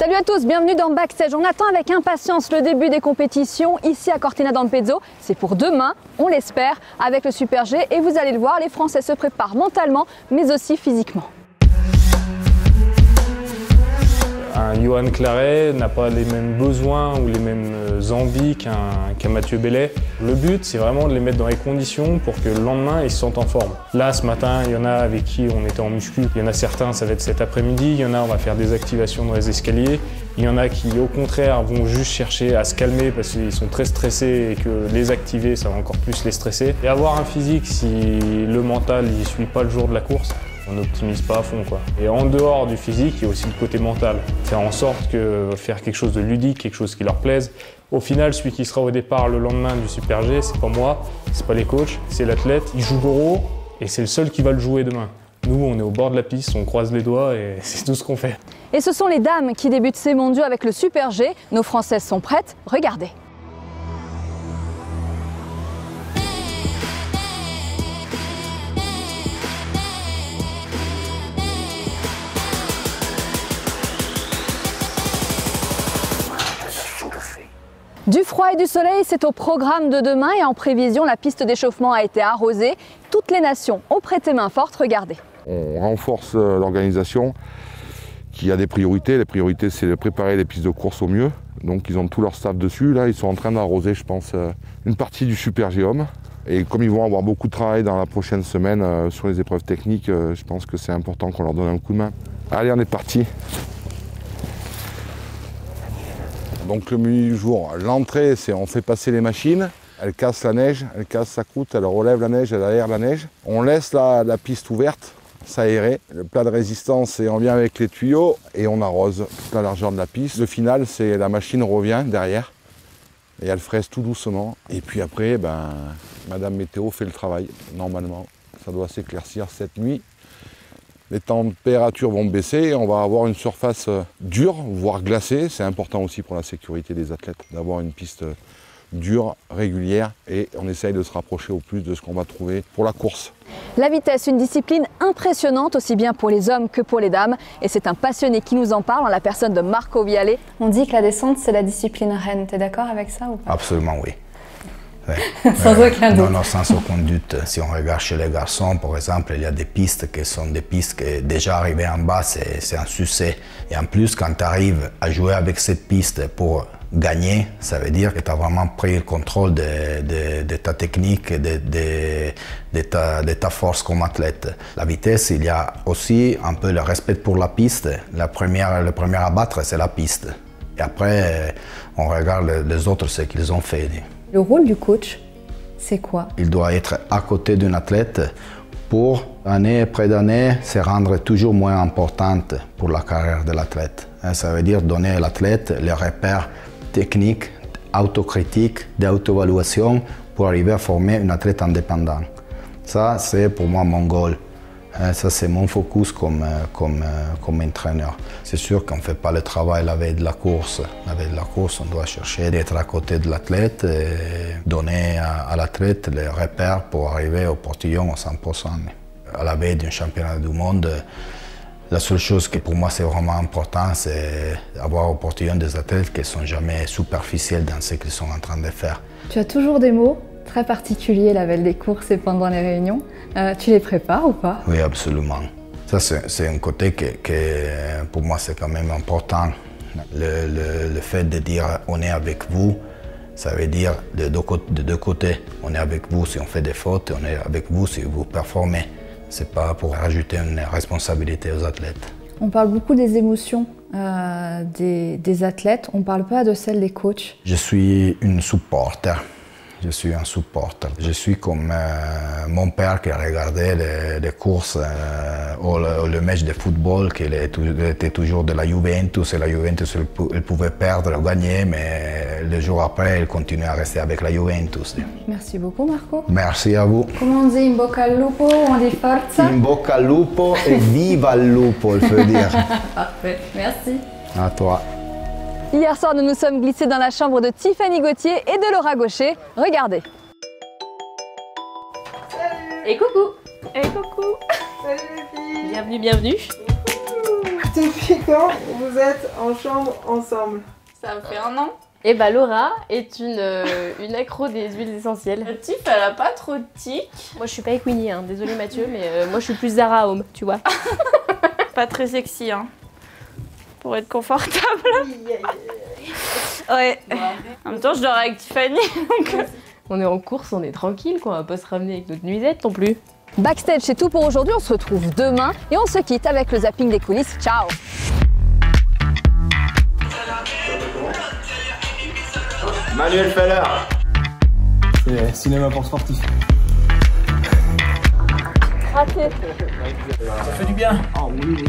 Salut à tous, bienvenue dans Backstage. On attend avec impatience le début des compétitions ici à Cortina d'Ampezzo. C'est pour demain, on l'espère, avec le Super G. Et vous allez le voir, les Français se préparent mentalement, mais aussi physiquement. Un Johan Claret n'a pas les mêmes besoins ou les mêmes envies qu'un Mathieu Bellet. Le but, c'est vraiment de les mettre dans les conditions pour que le lendemain, ils se sentent en forme. Là, ce matin, il y en a avec qui on était en muscu. Il y en a certains, ça va être cet après-midi. Il y en a, on va faire des activations dans les escaliers. Il y en a qui, au contraire, vont juste chercher à se calmer parce qu'ils sont très stressés et que les activer, ça va encore plus les stresser. Et avoir un physique, si le mental n'y suit pas le jour de la course, on n'optimise pas à fond, quoi. Et en dehors du physique, il y a aussi le côté mental. Faire en sorte que faire quelque chose de ludique, quelque chose qui leur plaise. Au final, celui qui sera au départ le lendemain du Super G, c'est pas moi, c'est pas les coachs, c'est l'athlète. Il joue gros et c'est le seul qui va le jouer demain. Nous, on est au bord de la piste, on croise les doigts et c'est tout ce qu'on fait. Et ce sont les dames qui débutent ces mondiaux avec le Super G. Nos Françaises sont prêtes, regardez. Du froid et du soleil, c'est au programme de demain et en prévision, la piste d'échauffement a été arrosée. Toutes les nations ont prêté main forte, regardez. On renforce l'organisation qui a des priorités. Les priorités, c'est de préparer les pistes de course au mieux. Donc ils ont tout leur staff dessus. Là, ils sont en train d'arroser, je pense, une partie du Super G Homme. Et comme ils vont avoir beaucoup de travail dans la prochaine semaine sur les épreuves techniques, je pense que c'est important qu'on leur donne un coup de main. Allez, on est parti. Donc le menu du jour, l'entrée, c'est on fait passer les machines, elles cassent la neige, elles cassent sa croûte, elles relèvent la neige, elles aèrent la neige. On laisse la piste ouverte, s'aérer. Le plat de résistance, c'est on vient avec les tuyaux et on arrose toute la largeur de la piste. Le final, c'est la machine revient derrière et elle fraise tout doucement. Et puis après, Madame Météo fait le travail, normalement. Ça doit s'éclaircir cette nuit. Les températures vont baisser et on va avoir une surface dure, voire glacée. C'est important aussi pour la sécurité des athlètes d'avoir une piste dure, régulière et on essaye de se rapprocher au plus de ce qu'on va trouver pour la course. La vitesse, une discipline impressionnante aussi bien pour les hommes que pour les dames et c'est un passionné qui nous en parle en la personne de Marco Viallet. On dit que la descente c'est la discipline reine, tu es d'accord avec ça ou pas? Absolument oui. Sans aucun doute. Non, sans aucun doute. Si on regarde chez les garçons, par exemple, il y a des pistes qui sont des pistes que déjà arriver en bas, c'est un succès. Et en plus, quand tu arrives à jouer avec cette piste pour gagner, ça veut dire que tu as vraiment pris le contrôle de ta technique, de ta force comme athlète. La vitesse, il y a aussi un peu le respect pour la piste. Le premier à battre, c'est la piste. Et après, on regarde les autres, ce qu'ils ont fait. Le rôle du coach, c'est quoi? Il doit être à côté d'un athlète pour, année après année, se rendre toujours moins importante pour la carrière de l'athlète. Ça veut dire donner à l'athlète les repères techniques, autocritiques, d'auto-évaluation pour arriver à former un athlète indépendant. Ça, c'est pour moi mon goal. Ça, c'est mon focus comme entraîneur. C'est sûr qu'on ne fait pas le travail la veille de la course. La veille de la course, on doit chercher d'être à côté de l'athlète et donner à l'athlète les repères pour arriver au portillon à 100%. À la veille d'un championnat du monde, la seule chose qui pour moi c'est vraiment important, c'est d'avoir au portillon des athlètes qui ne sont jamais superficiels dans ce qu'ils sont en train de faire. Tu as toujours des mots très particuliers la veille des courses et pendant les réunions. Tu les prépares ou pas? Oui, absolument. Ça, c'est un côté que pour moi, c'est quand même important. Le fait de dire « on est avec vous », ça veut dire de deux côtés. On est avec vous si on fait des fautes, on est avec vous si vous performez. Ce n'est pas pour rajouter une responsabilité aux athlètes. On parle beaucoup des émotions des athlètes, on ne parle pas de celles des coachs. Je suis une supporter. Je suis un supporter. Je suis comme mon père qui regardait les courses ou le match de football, qui était toujours de la Juventus, et la Juventus elle pouvait perdre ou gagner, mais le jour après, elle continuait à rester avec la Juventus. Merci beaucoup Marco. Merci à vous. Comment on dit in bocca al lupo ou on dit forza? In bocca al lupo et viva il lupo, il faut dire. Parfait, merci. À toi. Hier soir, nous nous sommes glissés dans la chambre de Tiffany Gauthier et de Laura Gaucher. Regardez. Salut. Et coucou. Et coucou. Salut les filles. Bienvenue, bienvenue. Depuis quand vous êtes en chambre ensemble? Ça fait 1 an. Et bah Laura est une accro des huiles essentielles. La Tiff, elle a pas trop de tics. Moi je suis pas Equini, hein. Désolée Mathieu, mais moi je suis plus Zara Home, tu vois. Pas très sexy, hein. Pour être confortable. Ouais. En même temps, je dors avec Tiffany. Donc... On est en course, on est tranquille quoi, on va pas se ramener avec notre nuisette non plus. Backstage, c'est tout pour aujourd'hui. On se retrouve demain et on se quitte avec le zapping des coulisses. Ciao! Manuel Feller. C'est cinéma pour sportifs. Raté. Ça fait du bien. Ah oui, oui.